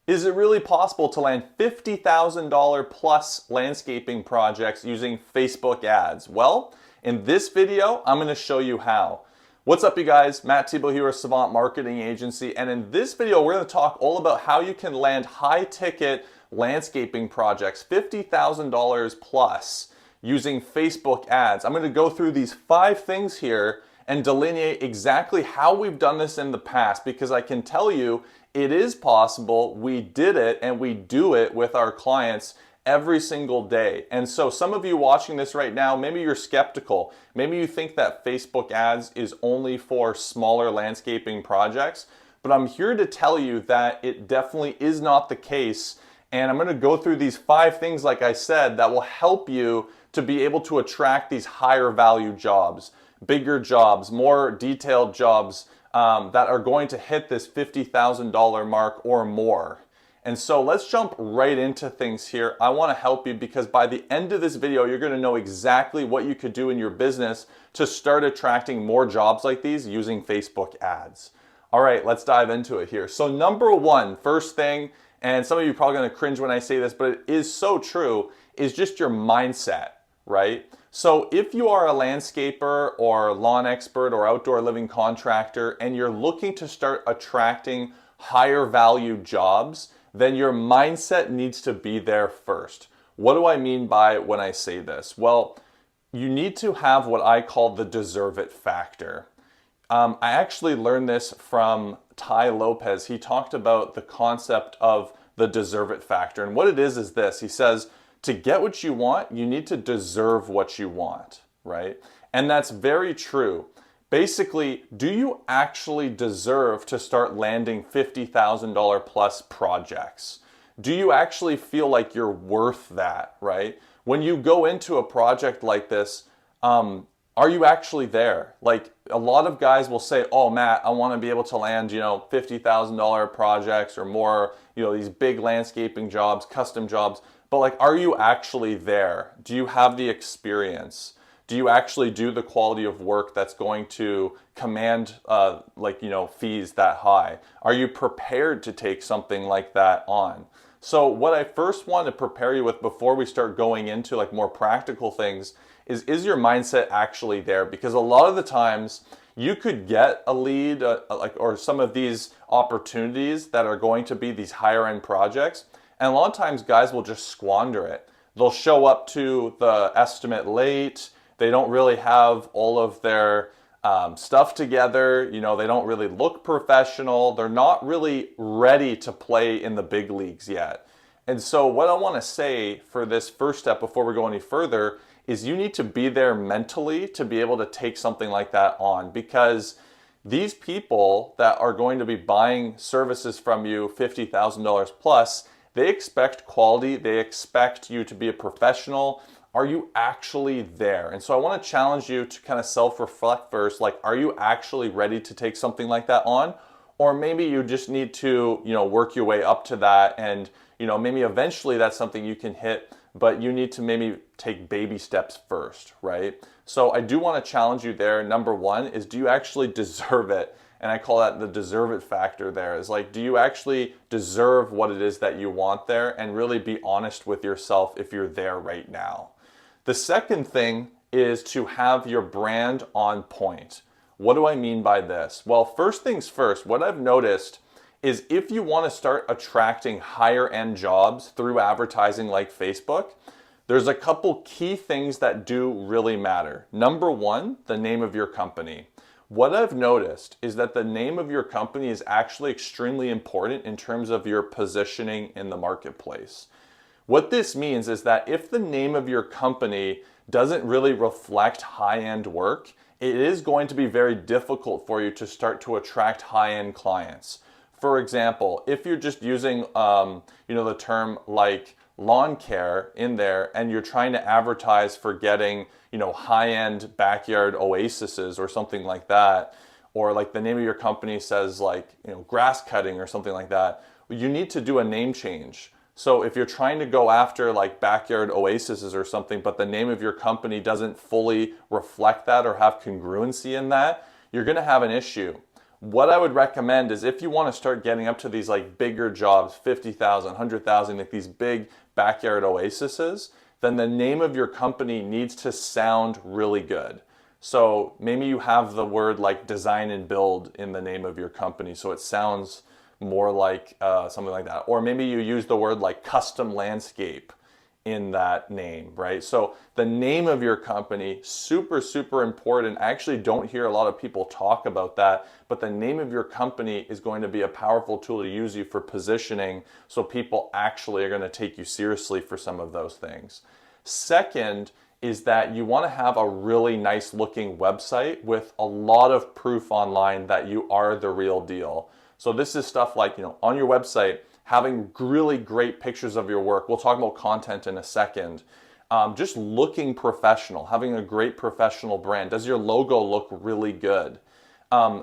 Is it really possible to land $50,000 plus landscaping projects using Facebook ads? Well, in this video, I'm going to show you how. What's up, you guys? Matt Thibeau here with Savant Marketing Agency, and in this video, we're going to talk all about how you can land high-ticket landscaping projects, $50,000 plus, using Facebook ads. I'm going to go through these 5 things here and delineate exactly how we've done this in the past, because I can tell you it is possible. We did it and we do it with our clients every single day. And so some of you watching this right now, maybe you're skeptical. Maybe you think that Facebook ads is only for smaller landscaping projects, but I'm here to tell you that it definitely is not the case. And I'm going to go through these 5 things, like I said, that will help you to be able to attract these higher value jobs, bigger jobs, more detailed jobs that are going to hit this $50,000 mark or more. And so let's jump right into things here. I want to help you because by the end of this video, you're going to know exactly what you could do in your business to start attracting more jobs like these using Facebook ads. All right, let's dive into it here. So number one, first thing, and some of you are probably going to cringe when I say this, but it is so true, is just your mindset, right? So if you are a landscaper or lawn expert or outdoor living contractor and you're looking to start attracting higher value jobs, then your mindset needs to be there first. What do I mean by when I say this? Well, you need to have what I call the deserve it factor. I actually learned this from Tai Lopez. He talked about the concept of the deserve it factor. And what it is this. He says, to get what you want, you need to deserve what you want, right? And that's very true. Basically, do you actually deserve to start landing $50,000 plus projects? Do you actually feel like you're worth that, right? When you go into a project like this, are you actually there? Like, a lot of guys will say, oh, Matt, I want to be able to land, $50,000 projects or more, these big landscaping jobs, custom jobs. But like, are you actually there? Do you have the experience? Do you actually do the quality of work that's going to command fees that high? Are you prepared to take something like that on? So what I first want to prepare you with before we start going into like more practical things is your mindset actually there? Because a lot of the times you could get a lead or some of these opportunities that are going to be these higher end projects. And a lot of times guys will just squander it. They'll show up to the estimate late. They don't really have all of their stuff together. They don't really look professional. They're not really ready to play in the big leagues yet. And so what I want to say for this first step before we go any further is you need to be there mentally to be able to take something like that on, because these people that are going to be buying services from you $50,000 plus, they expect quality. They expect you to be a professional. Are you actually there? And so I want to challenge you to kind of self-reflect first. Like, are you actually ready to take something like that on? Or maybe you just need to, work your way up to that. And, maybe eventually that's something you can hit, but you need to maybe take baby steps first, right? So I do want to challenge you there. Number one is, do you actually deserve it? And I call that the deserve it factor there. Is like, do you actually deserve what it is that you want there? And really be honest with yourself if you're there right now. The second thing is to have your brand on point. What do I mean by this? Well, first things first, what I've noticed is if you want to start attracting higher end jobs through advertising like Facebook, there's a couple key things that do really matter. Number one, the name of your company. What I've noticed is that the name of your company is actually extremely important in terms of your positioning in the marketplace. What this means is that if the name of your company doesn't really reflect high-end work, it is going to be very difficult for you to start to attract high-end clients. For example, if you're just using the term like lawn care in there and you're trying to advertise for getting high-end backyard oases or something like that, or like the name of your company says like grass cutting or something like that, you need to do a name change. So if you're trying to go after like backyard oases or something, but the name of your company doesn't fully reflect that or have congruency in that, you're going to have an issue. What I would recommend is if you want to start getting up to these like bigger jobs, 50,000, 100,000, like these big backyard oases, then the name of your company needs to sound really good. So maybe you have the word like design and build in the name of your company, so it sounds more like something like that. Or maybe you use the word like custom landscape in that name, right? So the name of your company, super, super important. I actually don't hear a lot of people talk about that, but the name of your company is going to be a powerful tool to use you for positioning, so people actually are going to take you seriously for some of those things. Second is that you want to have a really nice looking website with a lot of proof online that you are the real deal. So this is stuff like, on your website, having really great pictures of your work. We'll talk about content in a second. Just looking professional, having a great professional brand. Does your logo look really good?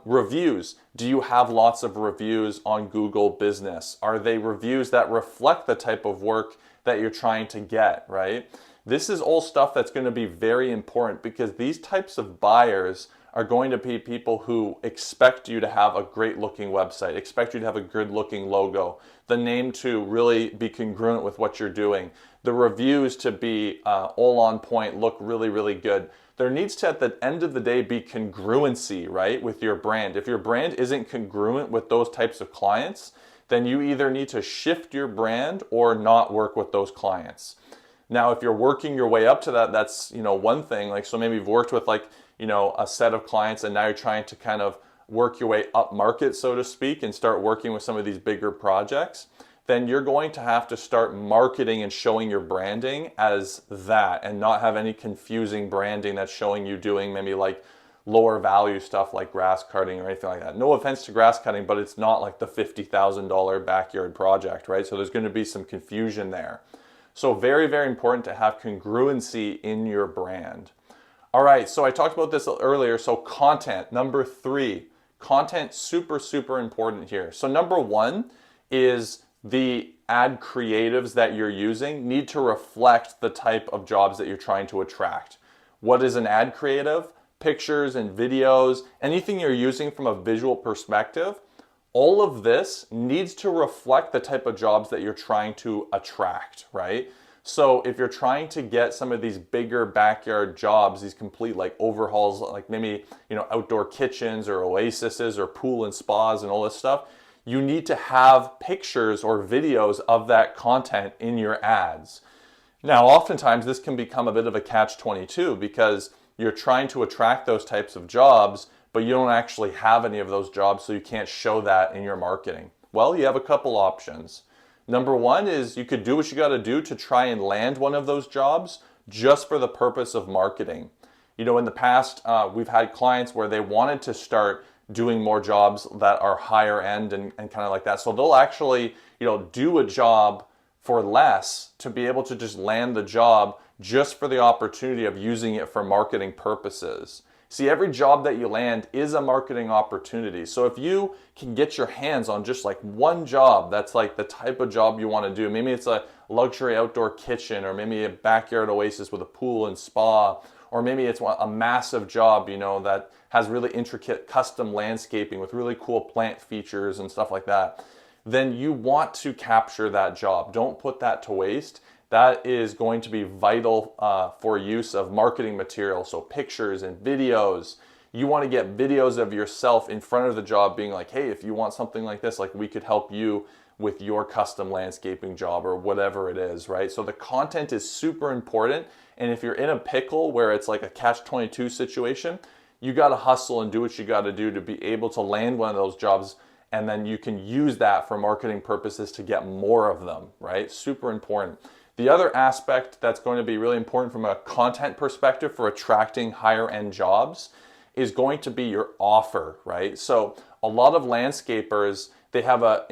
Reviews. Do you have lots of reviews on Google Business? Are they reviews that reflect the type of work that you're trying to get, right? This is all stuff that's going to be very important, because these types of buyers are going to be people who expect you to have a great looking website, expect you to have a good looking logo, the name to really be congruent with what you're doing, the reviews to be all on point, look really, really good. There needs to, at the end of the day, be congruency, right, with your brand. If your brand isn't congruent with those types of clients, then you either need to shift your brand or not work with those clients. Now, if you're working your way up to that, that's, one thing. Like, so maybe you've worked with a set of clients, and now you're trying to kind of work your way up market, so to speak, and start working with some of these bigger projects. Then you're going to have to start marketing and showing your branding as that, and not have any confusing branding that's showing you doing maybe like lower value stuff like grass cutting or anything like that. No offense to grass cutting, but it's not like the $50,000 backyard project, right? So there's going to be some confusion there. So very, very important to have congruency in your brand. All right, so I talked about this earlier. So content, number 3, content, super, super important here. So number 1 is the ad creatives that you're using need to reflect the type of jobs that you're trying to attract. What is an ad creative? Pictures and videos, anything you're using from a visual perspective. All of this needs to reflect the type of jobs that you're trying to attract, right? So if you're trying to get some of these bigger backyard jobs, these complete like overhauls, like maybe, outdoor kitchens or oases or pool and spas and all this stuff, you need to have pictures or videos of that content in your ads. Now, oftentimes this can become a bit of a catch-22, because you're trying to attract those types of jobs, but you don't actually have any of those jobs, so you can't show that in your marketing. Well, you have a couple options. Number 1 is you could do what you got to do to try and land one of those jobs just for the purpose of marketing. In the past, we've had clients where they wanted to start doing more jobs that are higher end and kind of like that. So they'll actually, do a job for less to be able to just land the job just for the opportunity of using it for marketing purposes. See, every job that you land is a marketing opportunity. So if you can get your hands on just like one job that's like the type of job you want to do, maybe it's a luxury outdoor kitchen, or maybe a backyard oasis with a pool and spa, or maybe it's a massive job, that has really intricate custom landscaping with really cool plant features and stuff like that, then you want to capture that job. Don't put that to waste. That is going to be vital for use of marketing material. So pictures and videos. You want to get videos of yourself in front of the job being like, hey, if you want something like this, like we could help you with your custom landscaping job or whatever it is, right? So the content is super important. And if you're in a pickle where it's like a catch-22 situation, you got to hustle and do what you got to do to be able to land one of those jobs. And then you can use that for marketing purposes to get more of them, right? Super important. The other aspect that's going to be really important from a content perspective for attracting higher end jobs is going to be your offer, right? So a lot of landscapers, they have a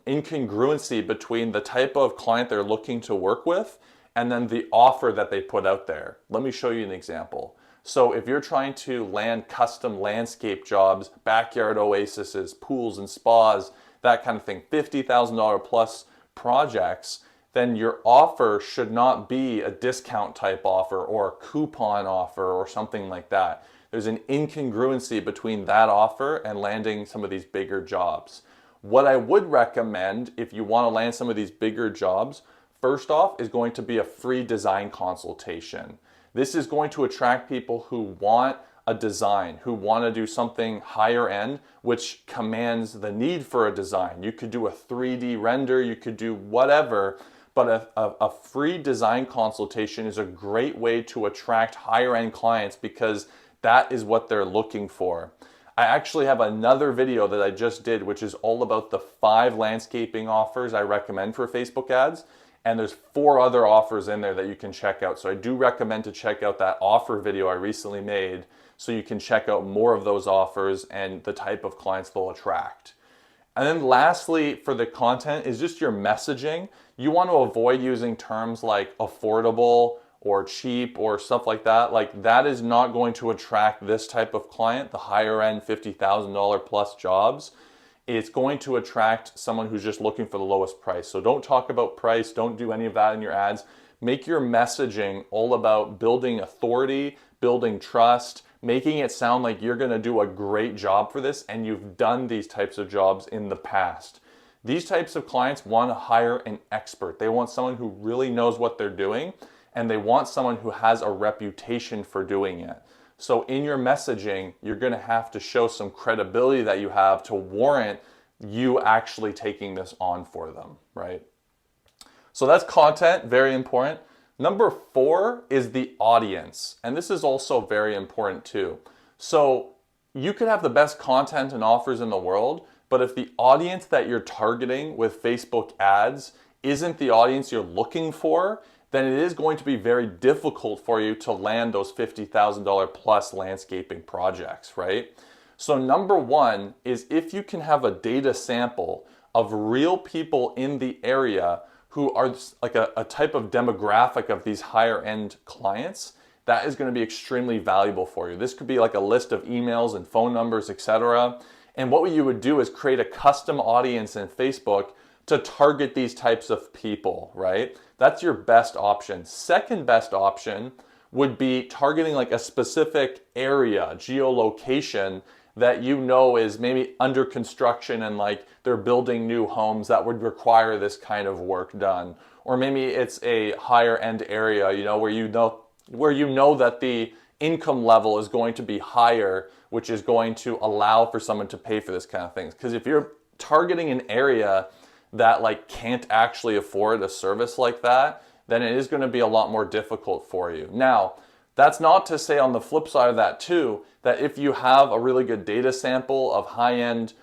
incongruency between the type of client they're looking to work with and then the offer that they put out there. Let me show you an example. So if you're trying to land custom landscape jobs, backyard oases, pools and spas, that kind of thing, $50,000 plus projects, then your offer should not be a discount type offer or a coupon offer or something like that. there's an incongruency between that offer and landing some of these bigger jobs. What I would recommend if you want to land some of these bigger jobs, first off, is going to be a free design consultation. This is going to attract people who want a design, who want to do something higher end, which commands the need for a design. You could do a 3D render, you could do whatever, but a free design consultation is a great way to attract higher end clients because that is what they're looking for. I actually have another video that I just did, which is all about the 5 landscaping offers I recommend for Facebook ads. And there's 4 other offers in there that you can check out. So I do recommend to check out that offer video I recently made so you can check out more of those offers and the type of clients they'll attract. And then lastly, for the content is just your messaging. You want to avoid using terms like affordable or cheap or stuff like that. Like that is not going to attract this type of client, the higher end $50,000 plus jobs. It's going to attract someone who's just looking for the lowest price. So don't talk about price, don't do any of that in your ads. Make your messaging all about building authority, building trust, making it sound like you're gonna do a great job for this and you've done these types of jobs in the past. These types of clients want to hire an expert. They want someone who really knows what they're doing and they want someone who has a reputation for doing it. So in your messaging, you're going to have to show some credibility that you have to warrant you actually taking this on for them, right? So that's content, very important. Number 4 is the audience. And this is also very important too. So you could have the best content and offers in the world, but if the audience that you're targeting with Facebook ads isn't the audience you're looking for, then it is going to be very difficult for you to land those $50,000 plus landscaping projects, right? So number 1 is if you can have a data sample of real people in the area who are like a type of demographic of these higher end clients, that is going to be extremely valuable for you. This could be like a list of emails and phone numbers, etc. And what you would do is create a custom audience in Facebook to target these types of people, right? That's your best option. Second best option would be targeting like a specific area, geolocation that you know is maybe under construction and like they're building new homes that would require this kind of work done. Or maybe it's a higher end area, where you know that the income level is going to be higher, which is going to allow for someone to pay for this kind of things. Because if you're targeting an area that like can't actually afford a service like that, then it is going to be a lot more difficult for you. Now, that's not to say on the flip side of that too, that if you have a really good data sample of high-end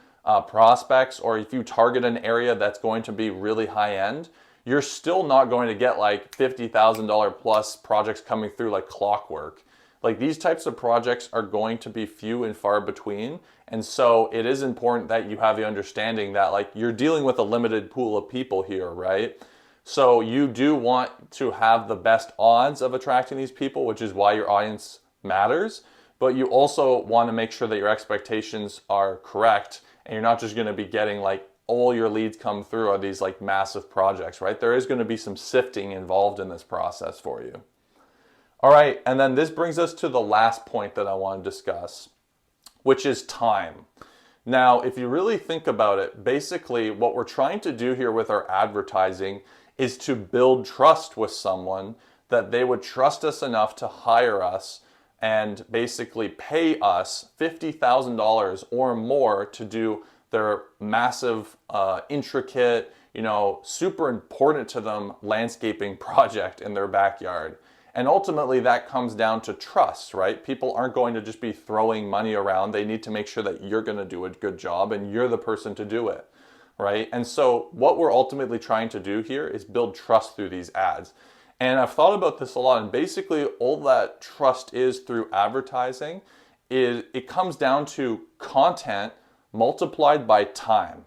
prospects, or if you target an area that's going to be really high-end, you're still not going to get like $50,000 plus projects coming through like clockwork. Like these types of projects are going to be few and far between. And so it is important that you have the understanding that like you're dealing with a limited pool of people here, right? So you do want to have the best odds of attracting these people, which is why your audience matters. But you also want to make sure that your expectations are correct and you're not just going to be getting like all your leads come through are these like massive projects, right? There is going to be some sifting involved in this process for you. All right, and then this brings us to the last point that I want to discuss, which is time. Now, if you really think about it, basically what we're trying to do here with our advertising is to build trust with someone that they would trust us enough to hire us and basically pay us $50,000 or more to do their massive, intricate, super important to them landscaping project in their backyard. And ultimately that comes down to trust, right? People aren't going to just be throwing money around. They need to make sure that you're going to do a good job and you're the person to do it, right? And so what we're ultimately trying to do here is build trust through these ads. And I've thought about this a lot, and basically all that trust is through advertising is it comes down to content multiplied by time,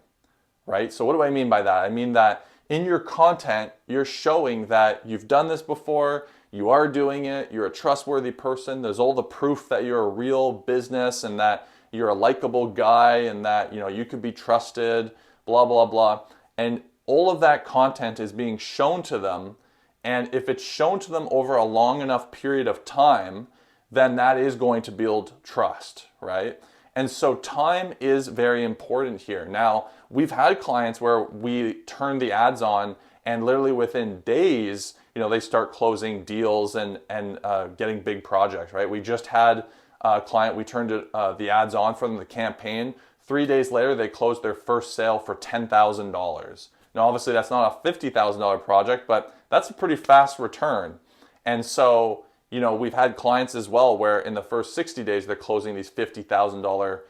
right? So what do I mean by that? I mean that in your content, you're showing that you've done this before, you are doing it, you're a trustworthy person, there's all the proof that you're a real business and that you're a likable guy and that you could be trusted, blah, blah, blah. And all of that content is being shown to them. And if it's shown to them over a long enough period of time, then that is going to build trust, right? And so time is very important here. Now, we've had clients where we turn the ads on and literally within days, they start closing deals and getting big projects, right? We just had a client, we turned the ads on from the campaign. 3 days later, they closed their first sale for $10,000. Now, obviously, that's not a $50,000 project, but that's a pretty fast return. And so, we've had clients as well where in the first 60 days, they're closing these $50,000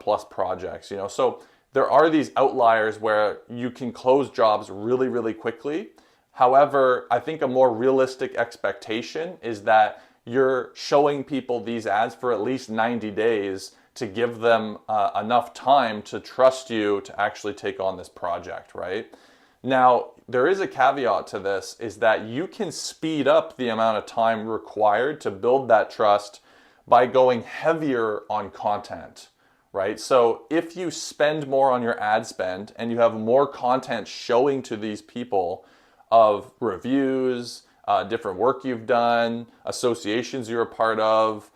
plus projects, So there are these outliers where you can close jobs really, really quickly. However, I think a more realistic expectation is that you're showing people these ads for at least 90 days to give them enough time to trust you to actually take on this project, right? Now, there is a caveat to this, is that you can speed up the amount of time required to build that trust by going heavier on content, right? So if you spend more on your ad spend and you have more content showing to these people of reviews, different work you've done, associations you're a part of,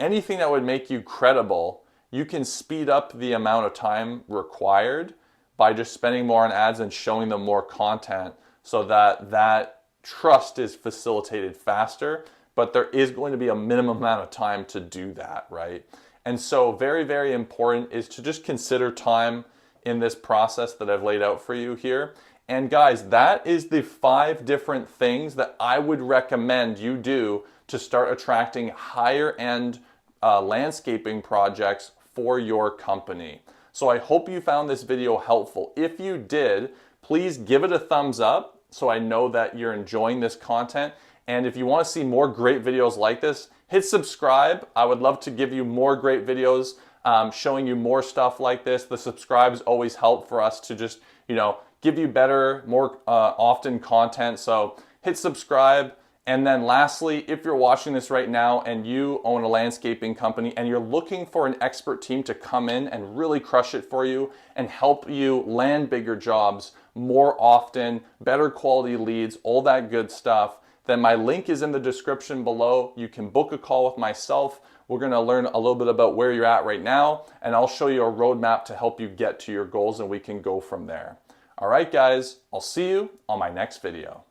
anything that would make you credible, you can speed up the amount of time required by just spending more on ads and showing them more content so that that trust is facilitated faster. But there is going to be a minimum amount of time to do that, right? And so very, very important is to just consider time in this process that I've laid out for you here. And guys, that is the 5 different things that I would recommend you do to start attracting higher end landscaping projects for your company. So I hope you found this video helpful. If you did, please give it a thumbs up so I know that you're enjoying this content. And if you want to see more great videos like this, hit subscribe. I would love to give you more great videos showing you more stuff like this. The subscribes always help for us to just, give you better, more often content. So hit subscribe. And then lastly, if you're watching this right now and you own a landscaping company and you're looking for an expert team to come in and really crush it for you and help you land bigger jobs more often, better quality leads, all that good stuff, then my link is in the description below. You can book a call with myself. We're going to learn a little bit about where you're at right now, and I'll show you a roadmap to help you get to your goals, and we can go from there. All right, guys, I'll see you on my next video.